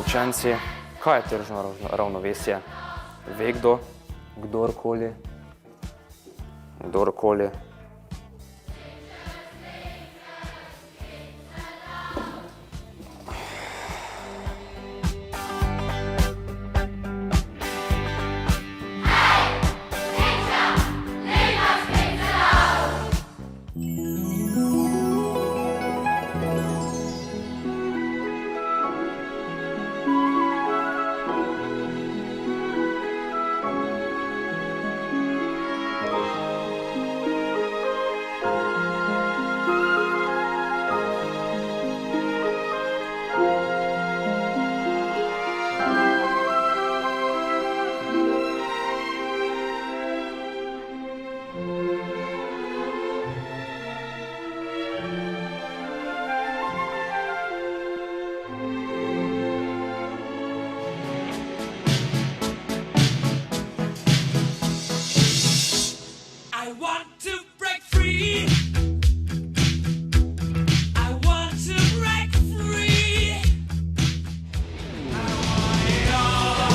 Učenci, kaj je tržno ravnovesje? Ve kdo? Kdorkoli? Kdorkoli? I want to break free. I want to break free. I want it all.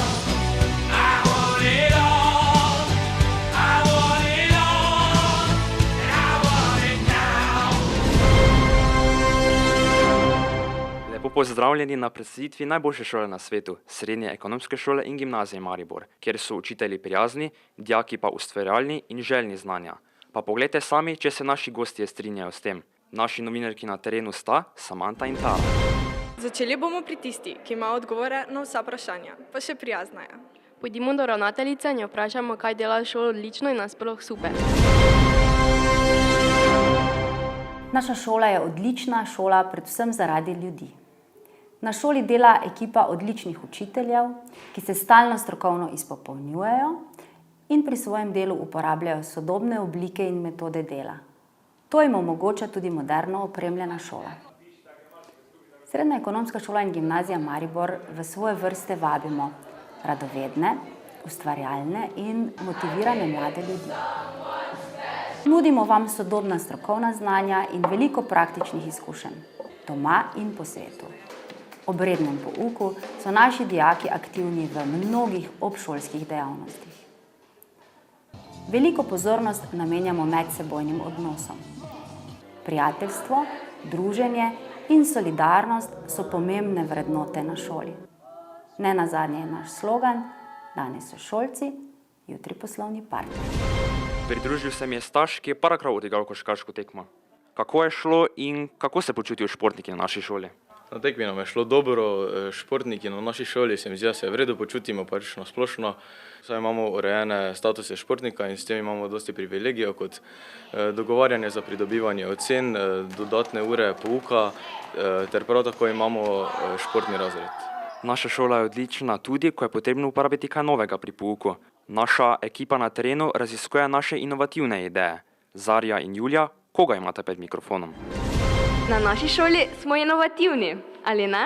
I want it all. I want it all. And I want it now. Lepo pozdravljeni na predstavitvi najboljše šole na svetu, Srednje ekonomske šole in gimnazije Maribor, kjer so učitelji prijazni, dijaki pa ustvarjalni in željni znanja. Pa poglejte sami, če se naši gostje strinjajo s tem. Naši novinarki na terenu sta Samanta in Tara. Začeli bomo pri tisti, ki ima odgovore na vsa vprašanja, pa še prijazna je. Pojdimo do ravnateljice in jo vprašamo, kaj dela šolo odlično in nasploh super. Naša šola je odlična šola predvsem zaradi ljudi. Na šoli dela ekipa odličnih učiteljev, ki se stalno strokovno izpopolnjujejo in pri svojem delu uporabljajo sodobne oblike in metode dela. To jim omogoča tudi moderno opremljena šola. Srednja ekonomska šola in gimnazija Maribor v svoje vrste vabimo radovedne, ustvarjalne in motivirane mlade ljudi. Nudimo vam sodobna strokovna znanja in veliko praktičnih izkušenj, doma in po svetu. Ob rednem pouku so naši dijaki aktivni v mnogih obšolskih dejavnostih. Veliko pozornost namenjamo medsebojnim odnosom. Prijateljstvo, druženje in solidarnost so pomembne vrednote na šoli. Nenazadnje je naš slogan: danes so šolci, jutri poslovni partnerji. Pridružil se mi je Staš, ki je parakrat odigral košarkaško tekmo. Kako je šlo in kako se počutijo športniki na naši šoli? Na tekmi nam je šlo dobro, športniki na naši šoli se mi zdi, da se v redu počutimo, pač na splošno. Saj imamo urejene statuse športnika in s tem imamo dosti privilegijev, kot dogovarjanje za pridobivanje ocen, dodatne ure pouka, ter prav tako imamo športni razred. Naša šola je odlična tudi, ko je potrebno uporabiti kaj novega pri pouku. Naša ekipa na terenu raziskuje naše inovativne ideje. Zarja in Julija, koga imate pred mikrofonom? Na naši šoli smo inovativni, ali ne?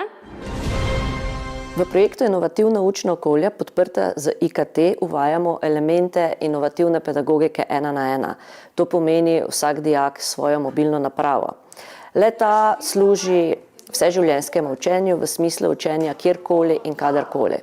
V projektu Inovativna učna okolja, podprta z IKT, uvajamo elemente inovativne pedagogike 1:1. To pomeni vsak dijak svojo mobilno napravo. Le-ta služi vseživljenjskemu učenju v smislu učenja kjerkoli in kadarkoli.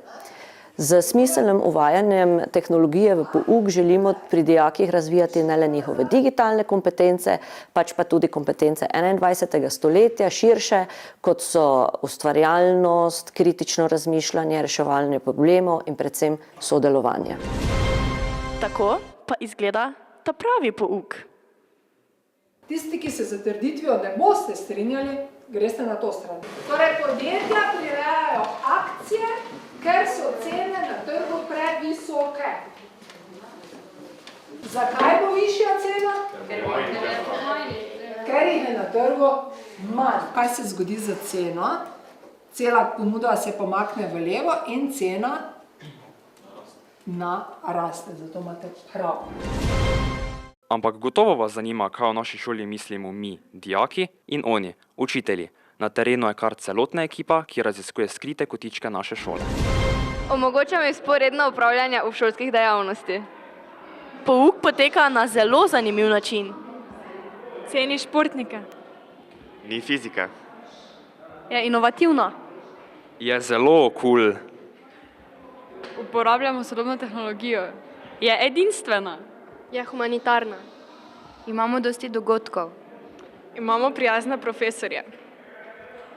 Z smiselnim uvajanjem tehnologije v pouk želimo pri dijakih razvijati ne le njihove digitalne kompetence, pač pa tudi kompetence 21. stoletja širše, kot so ustvarjalnost, kritično razmišljanje, reševanje problemov in predvsem sodelovanje. Tako pa izgleda ta pravi pouk. Tisti, ki se z trditvijo ne boste strinjali, greste na to stran. Torej, podjetja prirejajo akcije, ker so cene na trgu previsoke. Zakaj bo višja cena? Ker jih je na trgu manj. Kaj se zgodi za ceno? Cela ponudba se pomakne v levo in cena naraste. Zato imate prav. Ampak gotovo vas zanima, kaj o naši šoli mislimo mi, dijaki, in oni, učitelji. Na terenu je kar celotna ekipa, ki raziskuje skrite kotičke naše šole. Omogočamo vzporedno upravljanje obšolskih dejavnosti. Pouk poteka na zelo zanimiv način. Ceni športnike. Ni fizika. Je inovativna. Je zelo kul. Uporabljamo sodobno tehnologijo. Je edinstvena. Je humanitarna. Imamo dosti dogodkov. Imamo prijazne profesorje.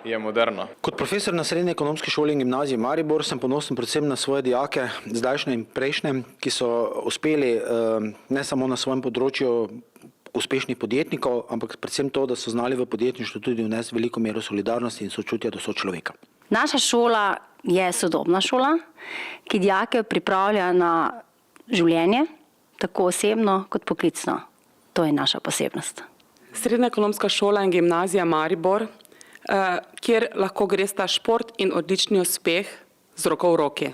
Je moderna. Kot profesor na Srednji ekonomski šoli in gimnaziji Maribor sem ponosen predvsem na svoje dijake, zdajšnje in prejšnje, ki so uspeli ne samo na svojem področju uspešnih podjetnikov, ampak predvsem to, da so znali v podjetništvu tudi vnesti veliko mero solidarnosti in sočutja do sočloveka. Naša šola je sodobna šola, ki dijake pripravlja na življenje, tako osebno kot poklicno. To je naša posebnost. Srednja ekonomska šola in gimnazija Maribor, kjer lahko gresta šport in odlični uspeh z roko v roki.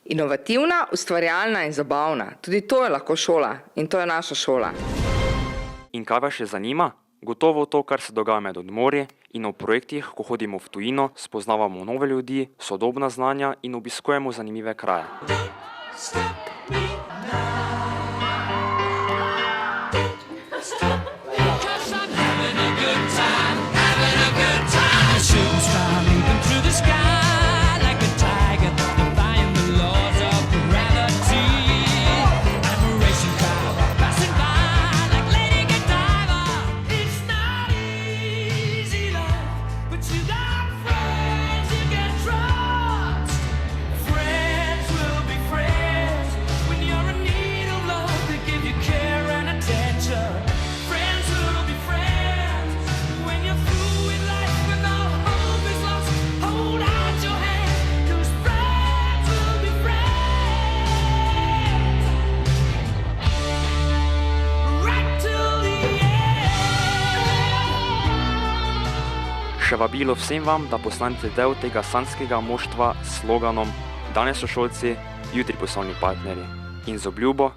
Inovativna, ustvarjalna in zabavna. Tudi to je lahko šola in to je naša šola. In kaj vas še zanima? Gotovo to, kar se dogaja med odmori in v projektih, ko hodimo v tujino, spoznavamo nove ljudi, sodobna znanja in obiskujemo zanimive kraje. Še vabilo vsem vam, da postanete del tega sanjskega moštva s sloganom Danes sošolci, jutri poslovni partnerji in z obljubo,